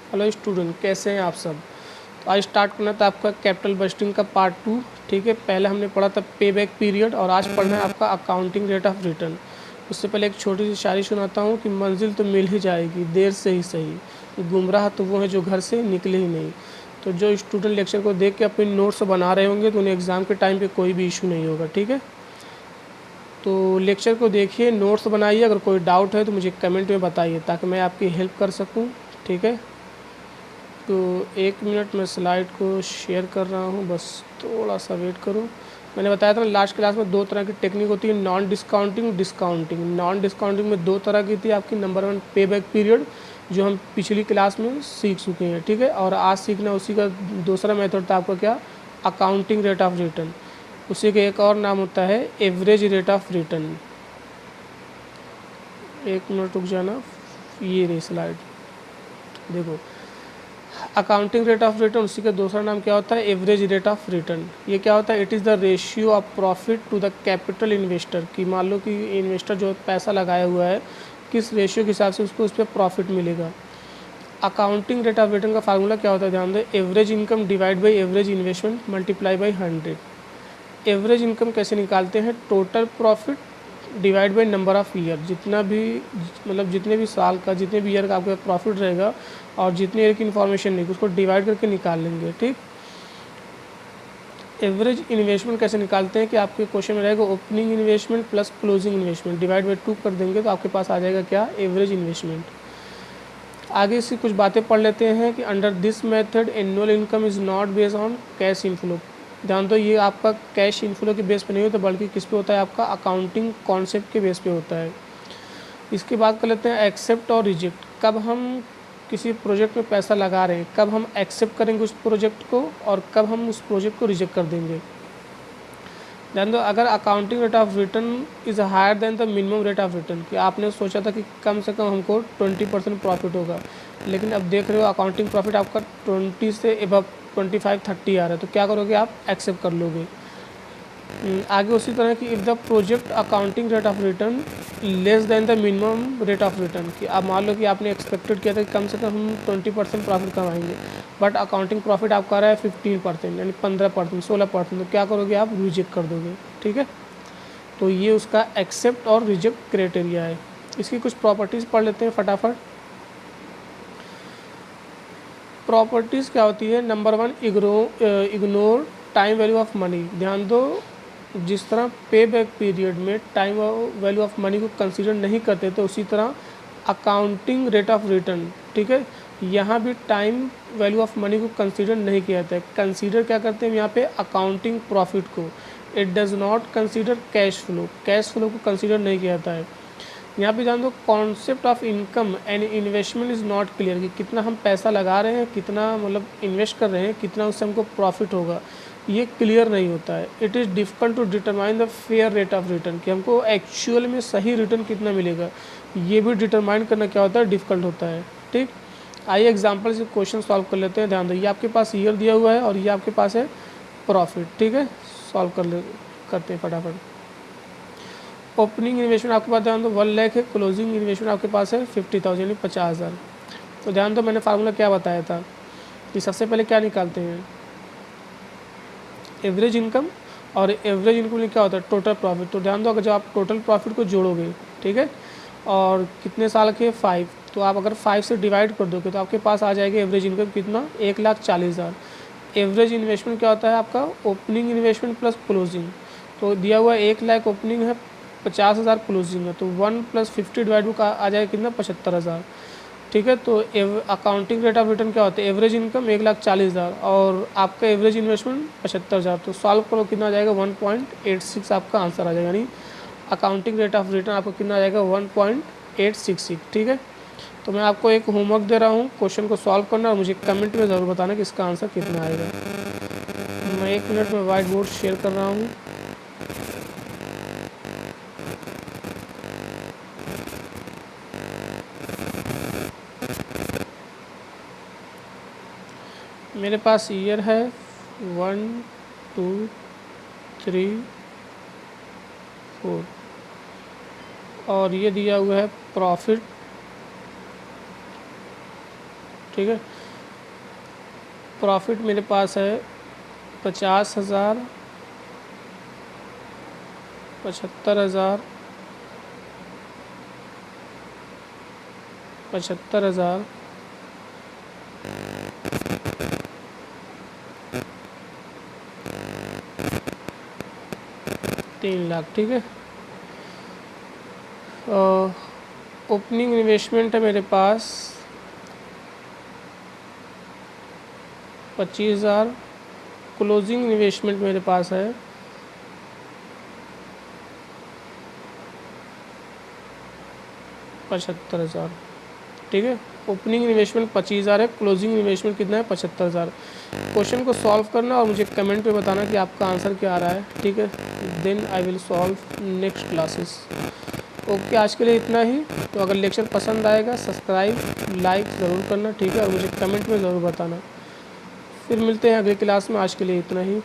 Hello student, कैसे हैं आप सब। तो आज स्टार्ट करना था आपका कैपिटल बजटिंग का पार्ट 2। ठीक है, पहले हमने पढ़ा था पे बैक पीरियड और आज पढ़ना है आपका अकाउंटिंग रेट ऑफ रिटर्न। उससे पहले एक छोटी सी शायरी सुनाता हूँ कि मंजिल तो मिल ही जाएगी देर से ही सही, गुमराह तो वो है जो घर से निकले ही नहीं। तो जो स्टूडेंट लेक्चर को देख के अपने नोट्स बना रहे होंगे तो उन्हें एग्ज़ाम के टाइम पे कोई भी इशू नहीं होगा। ठीक है, तो लेक्चर को देखिए, नोट्स बनाइए, अगर कोई डाउट है तो मुझे कमेंट में बताइए ताकि मैं आपकी हेल्प कर सकूँ। ठीक है, तो 1 मिनट में स्लाइड को शेयर कर रहा हूँ, बस थोड़ा सा वेट करो। मैंने बताया था लास्ट क्लास में 2 तरह की टेक्निक होती है, non discounting, discounting. Non discounting में 2 तरह की थी आपकी। नंबर 1 पे बैक पीरियड, जो हम पिछली क्लास में सीख चुके हैं। ठीक है, और आज सीखना उसी का दूसरा मेथड था आपका क्या, अकाउंटिंग रेट ऑफ रिटर्न। उसी का एक और नाम होता है average rate of return. 1 minute रुक जाना, ये रही स्लाइड देखो। अकाउंटिंग रेट ऑफ रिटर्न, उसी का दूसरा नाम क्या होता है, एवरेज रेट ऑफ रिटर्न। ये क्या होता है, it is the ratio of profit to the capital investor. कि मान लो कि इन्वेस्टर जो पैसा लगाया हुआ है, किस रेशियो के हिसाब से उसको उस पर प्रॉफिट मिलेगा। अकाउंटिंग रेट ऑफ रिटर्न का फार्मूला क्या होता है, ध्यान दें, average income divide by average investment multiply by 100। Average income कैसे निकालते हैं, total profit divide by number of year. जितना भी मतलब जितने भी साल का, जितने भी ईयर का आपका प्रॉफिट रहेगा और जितने ईयर की इन्फॉर्मेशन नहीं, उसको डिवाइड करके निकाल लेंगे। ठीक, एवरेज इन्वेस्टमेंट कैसे निकालते हैं कि आपके क्वेश्चन में रहेगा opening investment plus closing investment divide by 2 कर देंगे तो आपके पास आ जाएगा क्या, एवरेज इन्वेस्टमेंट। आगे इसकी कुछ बातें पढ़ लेते हैं कि under this method annual income is not based on cash inflow. ध्यान दो, ये आपका कैश इनफ्लो के बेस पे नहीं होता बल्कि किस पे होता है, आपका अकाउंटिंग कॉन्सेप्ट के बेस पे होता है। इसके बाद कर लेते हैं एक्सेप्ट और रिजेक्ट। कब हम किसी प्रोजेक्ट में पैसा लगा रहे हैं, कब हम एक्सेप्ट करेंगे उस प्रोजेक्ट को और कब हम उस प्रोजेक्ट को रिजेक्ट कर देंगे। ध्यान दो, अगर accounting rate of return is higher than the minimum rate of return, कि आपने सोचा था कि कम से कम हमको 20% प्रॉफिट होगा, लेकिन अब देख रहे हो अकाउंटिंग प्रॉफिट आपका 20 से एबव 25-30 आ रहा है, तो क्या करोगे आप, एक्सेप्ट कर लोगे। आगे उसी तरह की if the project accounting rate of return less than the minimum rate of return, कि आप मान लो कि आपने एक्सपेक्टेड किया था कि कम से कम हम 20% प्रॉफिट कमाएंगे, बट अकाउंटिंग प्रॉफिट आपका आ रहा है 15% यानी 15%, 16%, तो क्या करोगे आप, रिजेक्ट कर दोगे। ठीक है, तो ये उसका एक्सेप्ट और रिजेक्ट क्राइटेरिया है। इसकी कुछ प्रॉपर्टीज़ पढ़ लेते हैं फटाफट। प्रॉपर्टीज़ क्या होती है, number 1 ignore time value of money. ध्यान दो, जिस तरह पे बैक पीरियड में टाइम वैल्यू ऑफ मनी को कंसीडर नहीं करते तो उसी तरह अकाउंटिंग रेट ऑफ रिटर्न, ठीक है, यहाँ भी टाइम वैल्यू ऑफ मनी को कंसीडर नहीं किया जाता है। कंसीडर क्या करते हैं यहाँ पे, अकाउंटिंग प्रॉफिट को। It does not consider cash flow, cash flow को कंसीडर नहीं किया जाता है। यहाँ पे जान दो, concept of income and investment is not clear, कि कितना हम पैसा लगा रहे हैं, कितना मतलब इन्वेस्ट कर रहे हैं, कितना उससे हमको प्रॉफिट होगा, ये क्लियर नहीं होता है। It is difficult to determine the fair rate of return, कि हमको एक्चुअल में सही रिटर्न कितना मिलेगा, ये भी डिटरमाइन करना क्या होता है, डिफ़िकल्ट होता है। ठीक, आइए एग्जाम्पल से क्वेश्चन सॉल्व कर लेते हैं। ध्यान दो, ये आपके पास ईयर दिया हुआ है और ये आपके पास है प्रॉफिट। ठीक है, सॉल्व करते हैं फटाफट। ओपनिंग इन्वेस्टमेंट आपके पास ध्यान दो 1 लाख है, क्लोजिंग इन्वेस्टमेंट आपके पास है 50,000 यानी 50,000। तो ध्यान दो, मैंने फार्मूला क्या बताया था कि सबसे पहले क्या निकालते हैं, एवरेज इनकम, और एवरेज इनकम में क्या होता है, टोटल प्रॉफिट। तो ध्यान दो, अगर जब आप टोटल प्रॉफिट को जोड़ोगे, ठीक है, और कितने साल के 5, तो आप अगर 5 से डिवाइड कर दोगे तो आपके पास आ जाएगा एवरेज इनकम कितना, 1,40,000। एवरेज इन्वेस्टमेंट क्या होता है आपका, ओपनिंग इन्वेस्टमेंट प्लस क्लोजिंग। तो दिया हुआ 1 लाख ओपनिंग है, 50,000 क्लोजिंग है, तो 1 + 50 डिवाइड का आ जाएगा कितना, 75,000। ठीक है, तो अकाउंटिंग रेट ऑफ रिटर्न क्या होता है, एवरेज इनकम 1,40,000 और आपका एवरेज इन्वेस्टमेंट 75,000। तो सॉल्व करो कितना आ जाएगा, 1.86 आपका आंसर आ जाएगा, यानी अकाउंटिंग रेट ऑफ रिटर्न आपको कितना आ जाएगा, 1.866। ठीक है, तो मैं आपको एक होमवर्क दे रहा हूँ, क्वेश्चन को सॉल्व करना और मुझे कमेंट में ज़रूर बताना कि इसका आंसर कितना आएगा। मैं 1 मिनट में वाइट बोर्ड शेयर कर रहा हूँ। मेरे पास ईयर है 1 2 3 4 और ये दिया हुआ है प्रॉफिट। ठीक है, प्रॉफिट मेरे पास है 50,000, 75,000, 75,000, 3 लाख। ठीक है। ओपनिंग इन्वेस्टमेंट है मेरे पास 25,000, क्लोजिंग इन्वेस्टमेंट मेरे पास है 75,000। ठीक है। ओपनिंग इन्वेस्टमेंट 25,000 है, क्लोजिंग इन्वेस्टमेंट कितना है 75,000। क्वेश्चन को सॉल्व करना और मुझे कमेंट पे बताना कि आपका आंसर क्या आ रहा है। ठीक है। Then I will solve next classes. Okay, आज के लिए इतना ही। तो अगर लेक्चर पसंद आएगा सब्सक्राइब लाइक ज़रूर करना। ठीक है। और मुझे कमेंट में ज़रूर बताना। फिर मिलते हैं अगली क्लास में। आज के लिए इतना ही।